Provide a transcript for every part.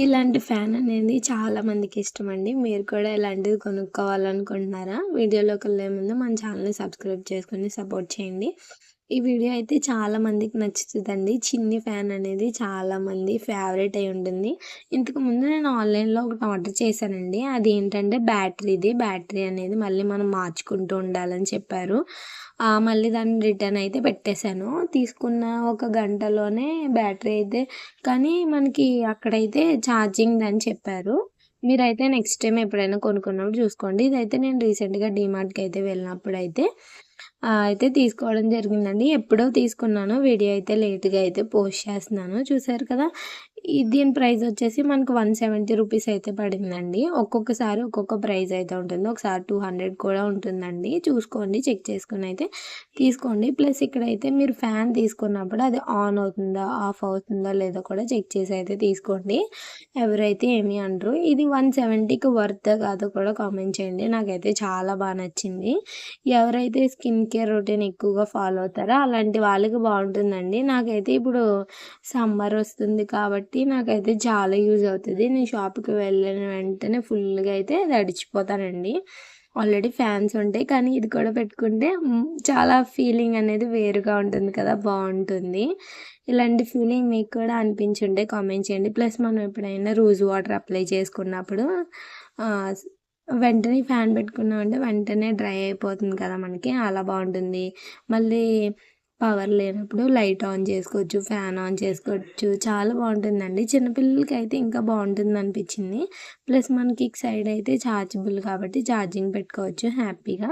ఇలాంటి ఫ్యాన్ అనేది చాలా మందికి ఇష్టమండి. మీరు కూడా ఇలాంటిది కొనుక్కోవాలనుకుంటున్నారా? వీడియోలోకెళ్ళే ముందు మన ఛానల్‌ని సబ్స్క్రైబ్ చేసుకొని సపోర్ట్ చేయండి. ఈ వీడియో అయితే చాలా మందికి నచ్చుతదండి. చిన్ని ఫ్యాన్ అనేది చాలా మంది ఫేవరెట్ అయి ఉంటుంది. ఇంతకుముందు నేను ఆన్‌లైన్‌లో ఒకటి ఆర్డర్ చేశానండి. అదేంటంటే బ్యాటరీది. బ్యాటరీ అనేది మళ్ళీ మనం మార్చుకుంటూ ఉండాలని చెప్పారు. మళ్ళీ దాన్ని రిటర్న్ అయితే పెట్టేశాను. తీసుకున్న ఒక గంటలోనే బ్యాటరీ అయితే కానీ మనకి అక్కడైతే ఛార్జింగ్‌దని చెప్పారు. మీరైతే నెక్స్ట్ టైమ్ ఎప్పుడైనా కొనుక్కున్నప్పుడు చూసుకోండి. ఇదైతే నేను రీసెంట్‌గా డీమార్ట్‌కి అయితే వెళ్ళినప్పుడైతే అయితే తీసుకోవడం జరిగిందండి. ఎప్పుడో తీసుకున్నాను. వీడియో అయితే లేట్‌గా అయితే పోస్ట్ చేస్తున్నాను. చూసారు కదా! దీని ప్రైస్ వచ్చేసి మనకు 170 రూపీస్ అయితే పడిందండి. ఒక్కొక్కసారి ఒక్కొక్క ప్రైస్ అయితే ఉంటుంది. ఒకసారి 200 కూడా ఉంటుందండి. చూసుకోండి. చెక్ చేసుకొని అయితే తీసుకోండి. ప్లస్ ఇక్కడైతే మీరు ఫ్యాన్ తీసుకున్నప్పుడు అది ఆన్ అవుతుందా? ఆఫ్ అవుతుందా? లేదో కూడా చెక్ చేసి అయితే తీసుకోండి. ఎవరైతే ఏమి అనరు. ఇది 170కి వర్తా కాదో కూడా కామెంట్ చేయండి. నాకైతే చాలా నచ్చింది. ఎవరైతే స్కిన్ కేర్ రొటీన్ ఎక్కువగా ఫాలో అవుతారో అలాంటి వాళ్ళకి బావుంటుందండి. నాకైతే ఇప్పుడు సమ్మర్ వస్తుంది కాబట్టి నాకైతే చాలా యూజ్ అవుతది. నేను షాప్‌కి వెళ్ళిన వెంటనే ఫుల్‌గా అయితే తడిచిపోతానండి. ఆల్రెడీ ఫ్యాన్స్ ఉంటాయి. కానీ ఇది కూడా పెట్టుకుంటే చాలా ఫీలింగ్ అనేది వేరుగా ఉంటుంది కదా! బావుంటుంది. ఇలాంటి ఫీలింగ్ మీకు కూడా అనిపించుంటే కామెంట్ చేయండి. ప్లస్ మనం ఎప్పుడైనా రోజ్ వాటర్ అప్లై చేసుకున్నప్పుడు ఆహ్, వెంటనే ఫ్యాన్ పెట్టుకున్నామంటే వెంటనే డ్రై అయిపోతుంది కదా మనకి. అలా బావుంటుంది. మళ్ళీ పవర్ లేనప్పుడు లైట్ ఆన్ చేసుకోవచ్చు. ఫ్యాన్ ఆన్ చేసుకోవచ్చు. చాలా బావుంటుందండి. చిన్న పిల్లలకైతే ఇంకా బావుంటుందనిపించింది. ప్లస్ మనకి సైడ్ అయితే ఛార్జబుల్ కాబట్టి ఛార్జింగ్ పెట్టుకోవచ్చు హ్యాపీగా.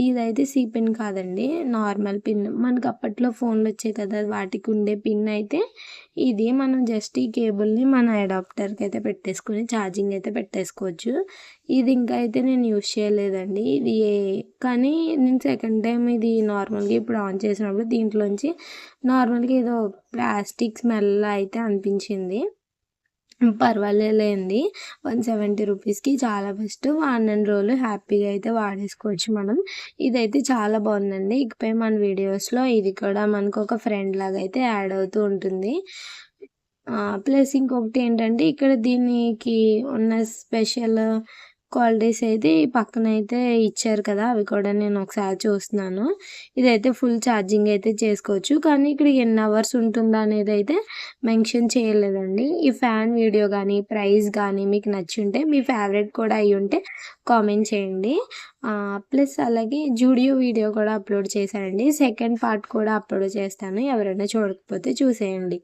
ఇదైతే సి పిన్ కాదండి. Normal pin. మనకు అప్పట్లో ఫోన్‌లొచ్చాయి కదా! వాటికి ఉండే పిన్ అయితే ఇది. మనం జస్ట్ ఈ కేబుల్‌ని మన అడాప్టర్‌కి అయితే పెట్టేసుకొని ఛార్జింగ్ అయితే పెట్టేసుకోవచ్చు. ఇది ఇంకా అయితే నేను యూజ్ చేయలేదండి. కానీ నేను సెకండ్ టైమ్ ఇది నార్మల్‌గా ఇప్పుడు ఆన్ చేసినప్పుడు దీంట్లోంచి నార్మల్‌గా ఏదో ప్లాస్టిక్ స్మెల్ అయితే అనిపించింది. పర్వాలేదులేండి. 170 రూపీస్‌కి చాలా బెస్ట్. వాడినన్ని రోజులు హ్యాపీగా అయితే వాడేసుకోవచ్చు మనం. ఇదైతే చాలా బావుందండి. ఇకపై మన వీడియోస్‌లో ఇది కూడా మనకొక ఫ్రెండ్ లాగా అయితే యాడ్ అవుతూ ఉంటుంది. ప్లస్ ఇంకొకటేంటంటే ఇక్కడ దీనికి ఉన్న స్పెషల్ క్వాలిటీస్ అయితే ఈ పక్కనైతే ఇచ్చారు కదా! అవి కూడా నేను ఒకసారి చూస్తున్నాను. ఇదైతే ఫుల్ ఛార్జింగ్ అయితే చేసుకోవచ్చు. కానీ ఇక్కడ ఎన్ని అవర్స్ ఉంటుందా అనేదైతే మెన్షన్ చేయలేదండి. ఈ ఫ్యాన్ వీడియో గానీ, ప్రైస్ గానీ మీకు నచ్చుంటే మీ ఫేవరెట్ కూడా అయ్యుంటే కామెంట్ చేయండి. ప్లస్ అలాగే జూడియో వీడియో కూడా అప్‌లోడ్ చేశానండి. సెకండ్ పార్ట్ కూడా అప్‌లోడ్ చేస్తాను. ఎవరైనా చూడకపోతే చూసేయండి.